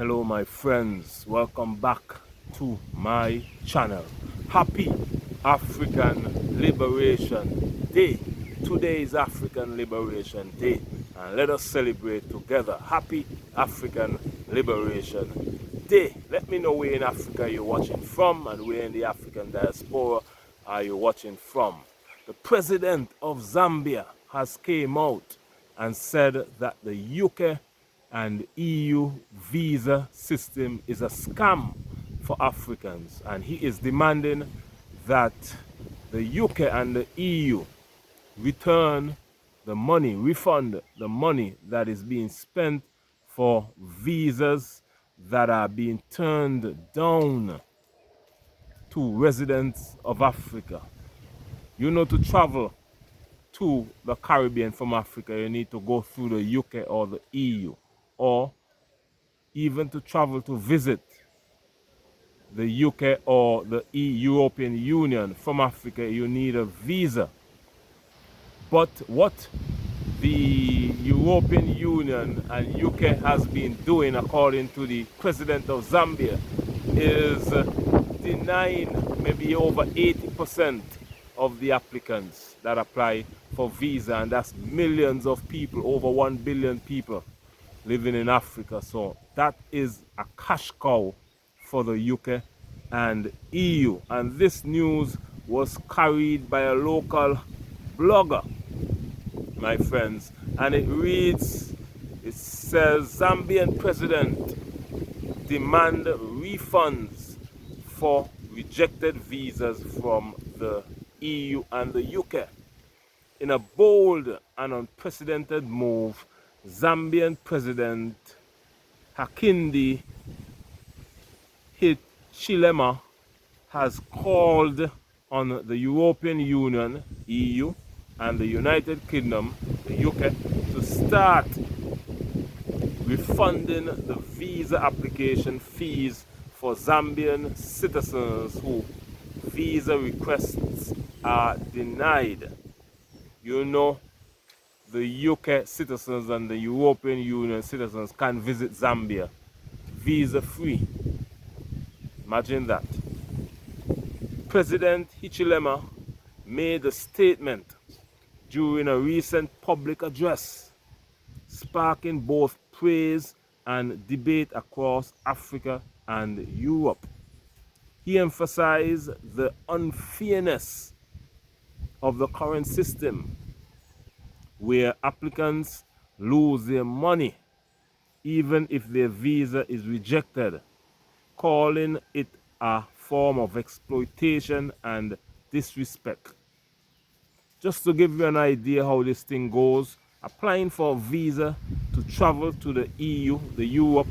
Hello my friends, welcome back to my channel. Happy African Liberation Day. Today is African Liberation Day and let us celebrate together. Happy African Liberation Day. Let me know where in Africa you're watching from and where in the African diaspora are you watching from. The president of Zambia has came out and said that the UK and EU visa system is a scam for Africans, and he is demanding that the UK and the EU return the money, refund the money that is being spent for visas that are being turned down to residents of Africa. You know, to travel to the Caribbean from Africa, you need to go through the UK or the EU, or even to travel to visit the UK or the European Union from Africa, you need a visa. But what the European Union and UK has been doing, according to the president of Zambia, is denying maybe over 80% of the applicants that apply for visa, and that's millions of people, over 1 billion people living in Africa. So that is a cash cow for the UK and EU. And this news was carried by a local blogger, my friends, and it reads, it says, Zambian president demand refunds for rejected visas from the EU and the UK. In a bold and unprecedented move, Zambian President Hakainde Hichilema has called on the European Union, EU, and the United Kingdom, the UK, to start refunding the visa application fees for Zambian citizens whose visa requests are denied. You know, the UK citizens and the European Union citizens can visit Zambia visa free. Imagine that. President Hichilema made a statement during a recent public address, sparking both praise and debate across Africa and Europe. He emphasized the unfairness of the current system, where applicants lose their money even if their visa is rejected, calling it a form of exploitation and disrespect. Just to give you an idea how this thing goes, applying for a visa to travel to the EU, the Europe,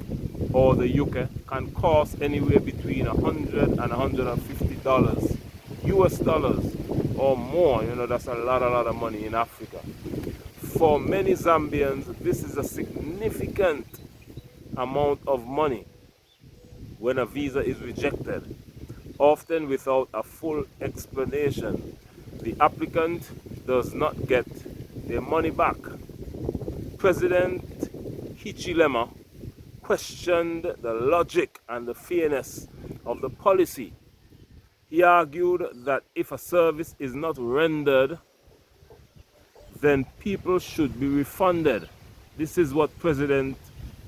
or the UK can cost anywhere between $100 and $150 US dollars or more. You know, that's a lot of money in Africa. For many Zambians, this is a significant amount of money when a visa is rejected, often without a full explanation. The applicant does not get their money back. President Hichilema questioned the logic and the fairness of the policy. He argued that if a service is not rendered, then people should be refunded. This is what President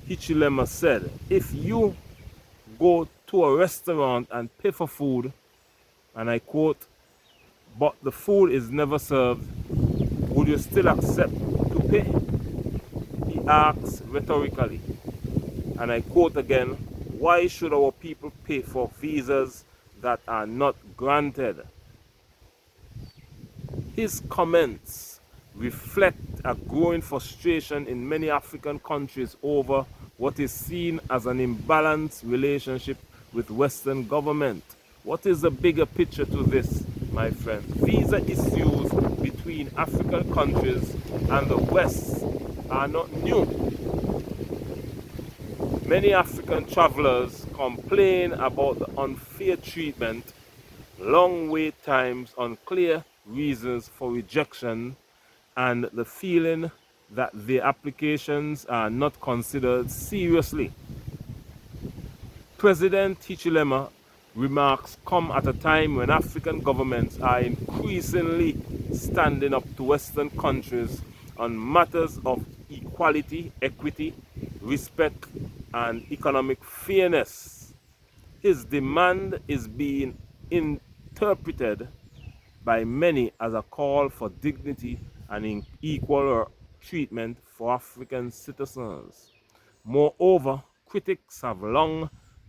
Hichilema said. If you go to a restaurant and pay for food, and I quote, but the food is never served, would you still accept to pay? He asks rhetorically, and I quote again, why should our people pay for visas that are not granted? His comments reflect a growing frustration in many African countries over what is seen as an imbalanced relationship with Western government. What is the bigger picture to this, my friend? Visa issues between African countries and the West are not new. Many African travelers complain about the unfair treatment, long wait times, unclear reasons for rejection, and the feeling that their applications are not considered seriously. President Hichilema remarks come at a time when African governments are increasingly standing up to Western countries on matters of equality, equity, respect, and economic fairness. His demand is being interpreted by many as a call for dignity and equal treatment for African citizens. Moreover, critics have long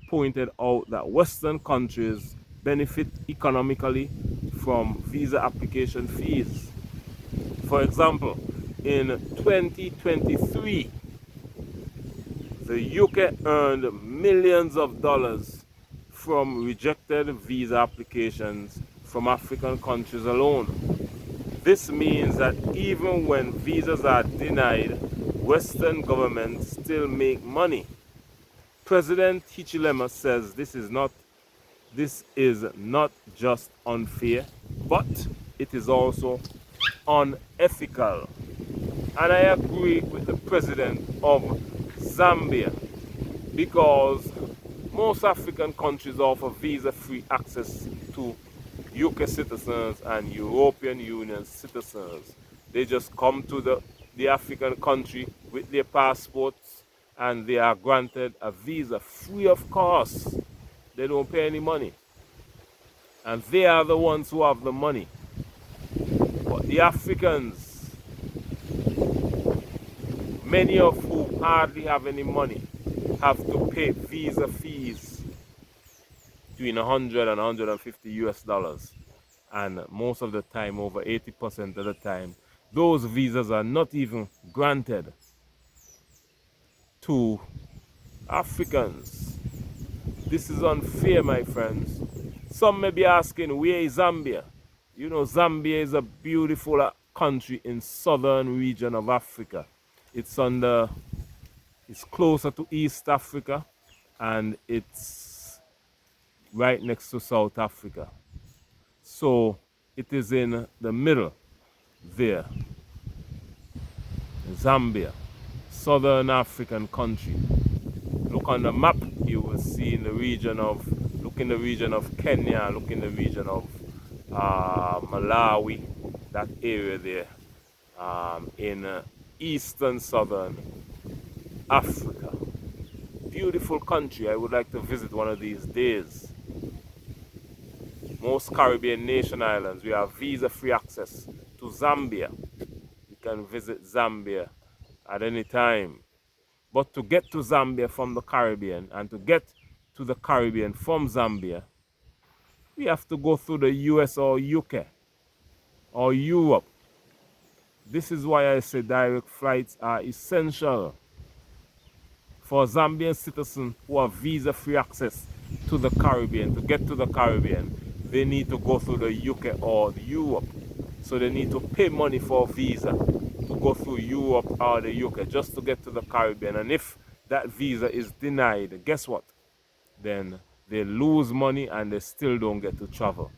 pointed out that Western countries benefit economically from visa application fees. For example, in 2023, the UK earned millions of dollars from rejected visa applications from African countries alone. This means that even when visas are denied, Western governments still make money. President Hichilema says this is not just unfair, but it is also unethical. And I agree with the president of Zambia, because most African countries offer visa-free access to UK citizens and European Union citizens. They just come to the African country with their passports and they are granted a visa free of cost. They don't pay any money. And they are the ones who have the money. But the Africans, many of whom hardly have any money, have to pay visa fees between 100 and 150 US dollars. And most of the time, over 80% of the time, those visas are not even granted to Africans. This is unfair, my friends. Some may be asking, where is Zambia? You know, Zambia is a beautiful country in southern region of Africa. It's closer to East Africa, and it's right next to South Africa. So it is in the middle there. Zambia, southern African country. Look on the map, you will see in the region of, look in the region of Kenya, look in the region of Malawi, that area there, in eastern southern Africa. Beautiful country. I would like to visit one of these days. Most Caribbean nation islands, we have visa-free access to Zambia. You can visit Zambia at any time. But to get to Zambia from the Caribbean and to get to the Caribbean from Zambia, we have to go through the US or UK or Europe. This is why I say direct flights are essential. For Zambian citizens who have visa-free access to the Caribbean, to get to the Caribbean, they need to go through the UK or the Europe. So they need to pay money for a visa to go through Europe or the UK just to get to the Caribbean. And if that visa is denied, guess what? Then they lose money and they still don't get to travel.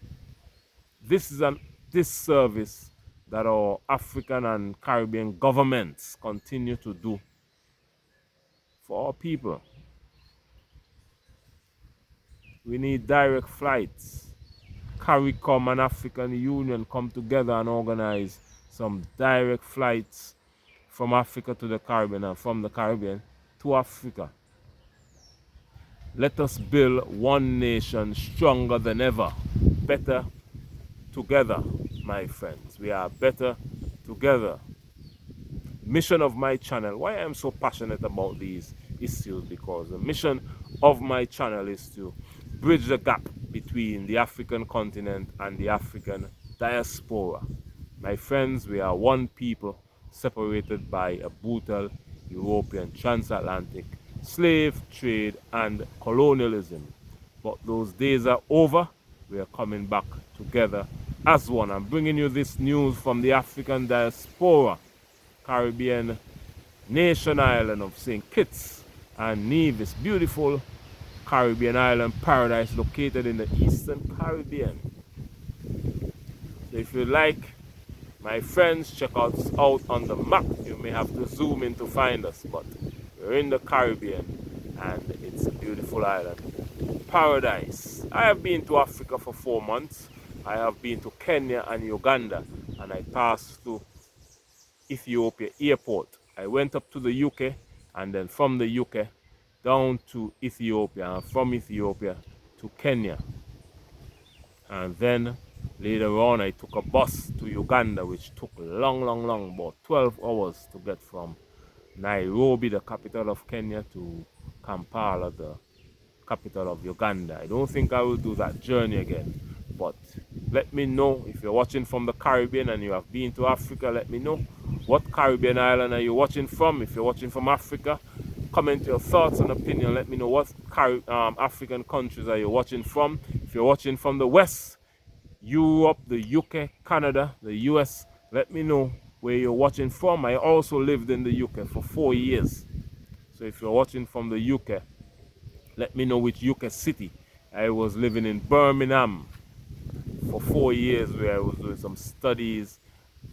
This is a disservice that our African and Caribbean governments continue to do for our people. We need direct flights. CARICOM and African Union come together and organize some direct flights from Africa to the Caribbean and from the Caribbean to Africa. Let us build one nation stronger than ever, better together, my friends. We are better together. Mission of my channel, why I'm so passionate about these issues, because the mission of my channel is to bridge the gap between the African continent and the African diaspora. My friends, we are one people separated by a brutal European transatlantic slave trade and colonialism. But those days are over. We are coming back together as one. I'm bringing you this news from the African diaspora, Caribbean nation island of St. Kitts and Nevis. Beautiful Caribbean island paradise located in the Eastern Caribbean. So if you like, my friends, check us out on the map. You may have to zoom in to find us, but we're in the Caribbean and it's a beautiful island. Paradise. I have been to Africa for 4 months. I have been to Kenya and Uganda, and I passed through Ethiopia airport. I went up to the UK, and then from the UK down to Ethiopia, and from Ethiopia to Kenya. And then later on I took a bus to Uganda, which took long, about 12 hours to get from Nairobi, the capital of Kenya, to Kampala, the capital of Uganda. I don't think I will do that journey again, but let me know if you're watching from the Caribbean and you have been to Africa. Let me know what Caribbean island are you watching from. If you're watching from Africa, comment your thoughts and opinion. Let me know what African countries are you watching from. If you're watching from the West, Europe, the UK, Canada, the US, let me know where you're watching from. I also lived in the UK for 4 years. So if you're watching from the UK, let me know which UK city. I was living in Birmingham for 4 years, where I was doing some studies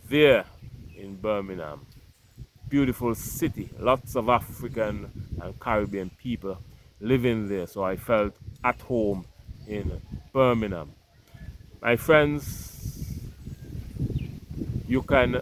there in Birmingham. Beautiful city, lots of African and Caribbean people living there, so I felt at home in Birmingham. My friends, you can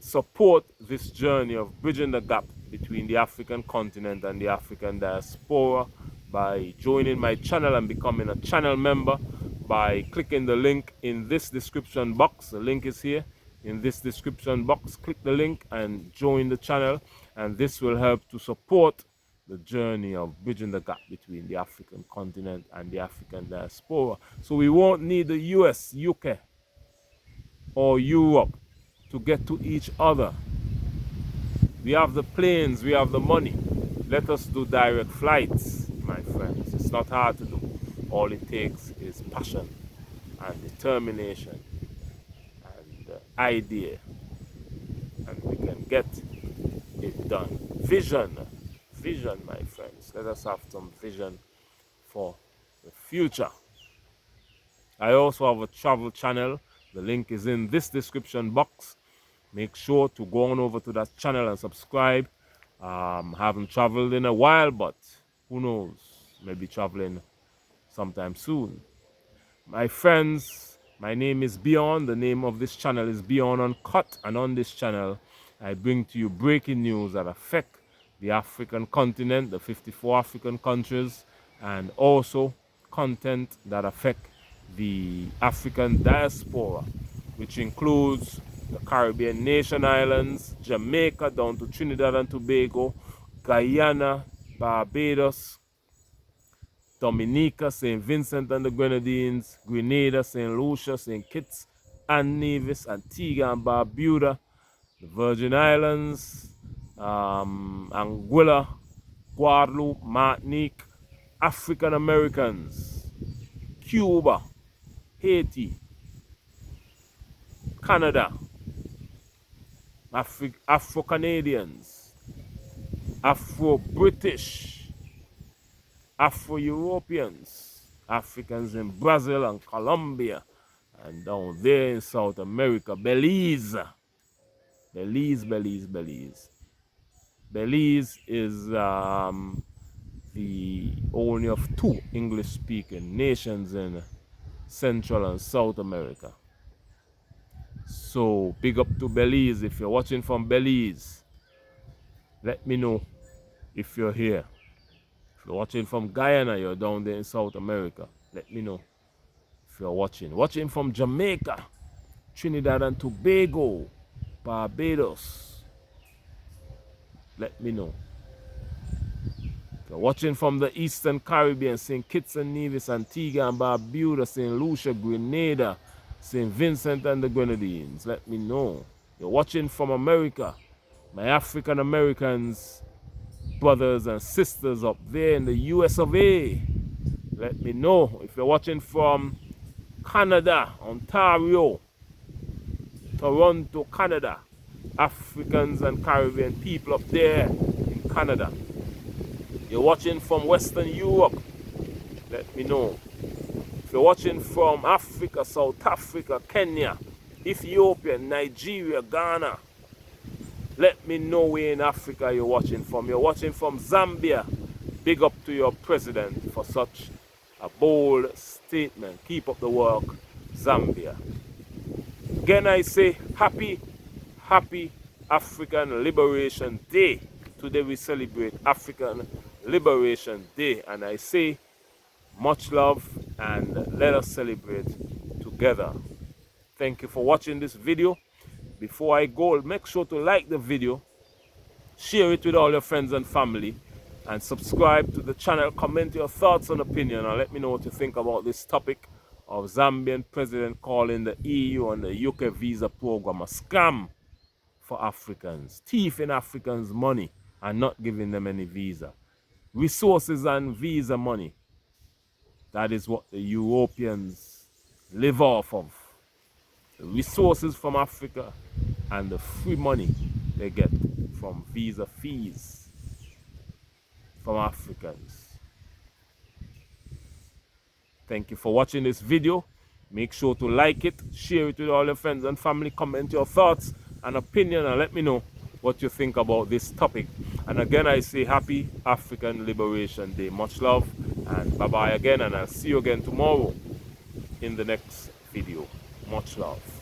support this journey of bridging the gap between the African continent and the African diaspora by joining my channel and becoming a channel member, by clicking the link in this description box. The link is here in this description box. Click the link and join the channel, and this will help to support the journey of bridging the gap between the African continent and the African diaspora. So we won't need the US, UK, or Europe to get to each other. We have the planes, we have the money. Let us do direct flights, my friends. It's not hard to do. All it takes is passion and determination and idea, and we can get it done. Vision, my friends. Let us have some vision for the future. I also have a travel channel. The link is in this description box. Make sure to go on over to that channel and subscribe. Haven't traveled in a while, but who knows, maybe traveling sometime soon. My friends, my name is Beyond. The name of this channel is Beyond Uncut, and on this channel I bring to you breaking news that affect the African continent, the 54 African countries, and also content that affect the African diaspora, which includes the Caribbean nation islands, Jamaica down to Trinidad and Tobago, Guyana, Barbados, Dominica, St. Vincent and the Grenadines, Grenada, St. Lucia, St. Kitts and Nevis, Antigua and Barbuda, the Virgin Islands, Anguilla, Guadeloupe, Martinique, African Americans, Cuba, Haiti, Canada, Afro-Canadians, Afro-British, Afro-Europeans, Africans in Brazil and Colombia, and down there in South America, Belize. Belize is the only of 2 English-speaking nations in Central and South America. So big up to Belize. If you're watching from Belize, let me know if you're here. If you're watching from Guyana, you're down there in South America, let me know if you're watching. Watching from Jamaica, Trinidad and Tobago, Barbados, let me know. If you're watching from the Eastern Caribbean, St. Kitts and Nevis, Antigua and Barbuda, St. Lucia, Grenada, St. Vincent and the Grenadines, let me know. You're watching from America, my African Americans, brothers and sisters up there in the US of A, let me know. If you're watching from Canada, Ontario, Toronto, Canada, Africans and Caribbean people up there in Canada. You're watching from Western Europe, let me know. If you're watching from Africa, South Africa, Kenya, Ethiopia, Nigeria, Ghana, let me know where in Africa you're watching from. You're watching from Zambia, big up to your president for such a bold statement. Keep up the work, Zambia. Again, I say happy African Liberation Day. Today we celebrate African Liberation Day, and I say much love and let us celebrate together. Thank you for watching this video. Before I go, make sure to like the video, share it with all your friends and family, and subscribe to the channel. Comment your thoughts and opinion and let me know what you think about this topic of Zambian president calling the EU and the UK visa program a scam for Africans, thieving Africans' money and not giving them any visa. Resources and visa money, that is what the Europeans live off of. The resources from Africa and the free money they get from visa fees from Africans. Thank you for watching this video. Make sure to like it, share it with all your friends and family, comment your thoughts and opinion and let me know what you think about this topic. And again, I say happy African Liberation Day. Much love and bye-bye again, and I'll see you again tomorrow in the next video. Much love.